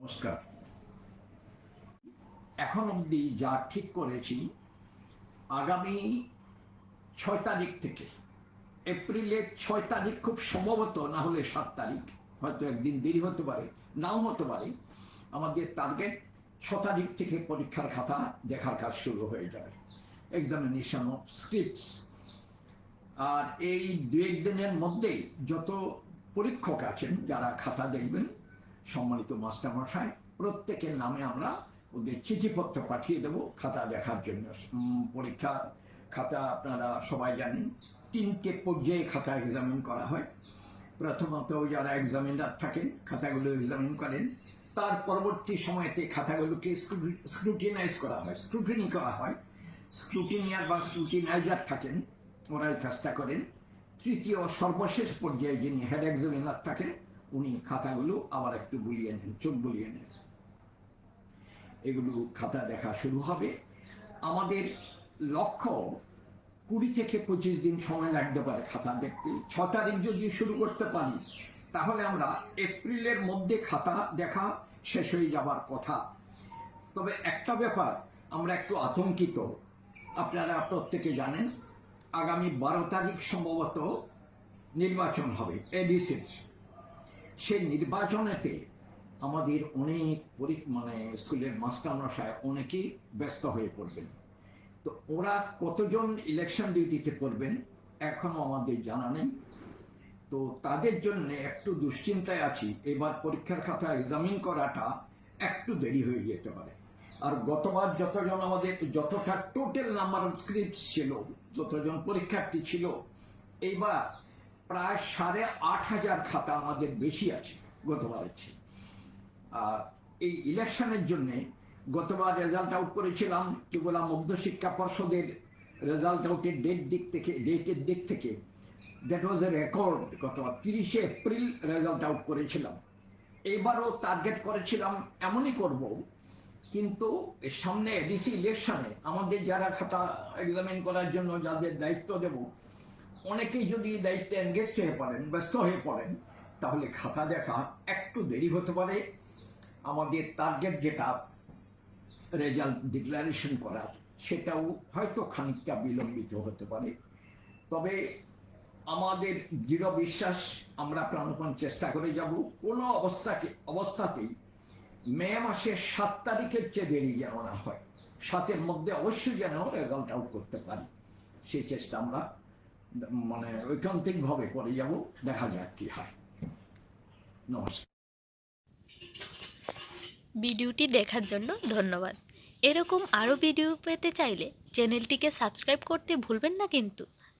নমস্কার। এখন অবধি যা ঠিক করেছি, আগামী ৬ তারিখ থেকে এপ্রিলের ৬ তারিখ খুব সম্ভবত, না হলে ৭ তারিখ, হয়তো একদিন দেরি হতে পারে, নাও হতে পারে, আমাদের টার্গেট ৬ তারিখ থেকে পরীক্ষার খাতা দেখার কাজ শুরু হয়ে যাবে, এক্সামিনেশন অফ স্ক্রিপ্টস। আর এই ২-১ দিনের মধ্যেই যত পরীক্ষক আছেন যারা খাতা দেখবেন, সম্মানিত মাস্টারমশাই, প্রত্যেকের নামে আমরা ওদের চিঠিপত্র পাঠিয়ে দেব খাতা দেখার জন্য। পরীক্ষা খাতা আপনারা সবাই জানেন, ৩টে পর্যায়ে খাতা এক্সামিন করা হয়। প্রথমত যারা এক্সামিনার থাকেন খাতাগুলো এক্সামিন করেন, তার পরবর্তী সময়তে খাতাগুলোকে স্ক্রুটিনাইজ করা হয়, স্ক্রুটিনি করা হয়। স্ক্রুটিনিয়ার বা স্ক্রুটিনাইজার থাকেন, ওরাই কাজটা করেন। তৃতীয় সর্বশেষ পর্যায়ে যিনি হেড এক্সামিনার থাকেন, উনি খাতাগুলো আবার একটু বুলিয়ে নেন, চোখ বুলিয়ে নেন। এগুলো খাতা দেখা শুরু হবে। আমাদের লক্ষ্য ২০ থেকে ২৫ দিন সময় লাগতে পারে খাতা দেখতে। ৬ তারিখ যদি শুরু করতে পারি, তাহলে আমরা এপ্রিলের মধ্যে খাতা দেখা শেষ হয়ে যাবার কথা। তবে একটা ব্যাপার, আমরা একটু আতঙ্কিত। আপনারা প্রত্যেকে জানেন, আগামী ১২ তারিখ সম্ভবত নির্বাচন হবে, এডিসির। সেই নির্বাচনেতে আমাদের অনেক স্কুলের মাস্টারমশাই অনেকেই ব্যস্ত হয়ে পড়বেন। তো ওরা কতজন ইলেকশন ডিউটিতে করবেন এখনো আমাদের জানা নেই। তো তাদের জন্য একটু দুশ্চিন্তায় আছি, এবার পরীক্ষার খাতা এক্সামিন করাটা একটু দেরি হয়ে যেতে পারে। আর গতবার যতটা টোটাল নাম্বার অফ স্ক্রিপ্টস ছিল, যতজন পরীক্ষার্থী ছিল, এইবার প্রায় ৮,৫০০ খাতা আমাদের বেশি আছে গতবারের চেয়ে। আর এই ইলেকশনের জন্যে গতবার রেজাল্ট আউট করেছিলাম ত্রিপুরা মধ্যশিক্ষা পর্ষদের রেজাল্ট আউটের ডেটের দিক থেকে দ্যাট ওয়াজ এ রেকর্ড। গতবার ৩০শে এপ্রিল রেজাল্ট আউট করেছিলাম। এবারও টার্গেট করেছিলাম এমনই করব, কিন্তু সামনে এডিসি ইলেকশনে আমাদের যারা খাতা এক্সামিন করার জন্য যাদের দায়িত্ব দেব, অনেকেই যদি দায়িত্বে এনগেজ হয়ে পড়েন, ব্যস্ত হয়ে পড়েন, তাহলে খাতা দেখা একটু দেরি হতে পারে। আমাদের টার্গেট যেটা রেজাল্ট ডিক্লারেশন করার, সেটাও হয়তো খানিকটা বিলম্বিত হতে পারে। তবে আমাদের দৃঢ় বিশ্বাস, আমরা প্রাণপণ চেষ্টা করে যাব কোনো অবস্থাতেই মে মাসের ৭ তারিখের চেয়ে দেরি যেন না হয়, ৭-এর মধ্যে অবশ্যই যেন রেজাল্ট আউট করতে পারি, সেই চেষ্টা আমরা ঐকান্তিকভাবে করে যাব। দেখা যাক কি হয়। নমস্কার। ভিডিওটি দেখার জন্য ধন্যবাদ। এরকম আরও ভিডিও পেতে চাইলে চ্যানেলটিকে সাবস্ক্রাইব করতে ভুলবেন না কিন্তু।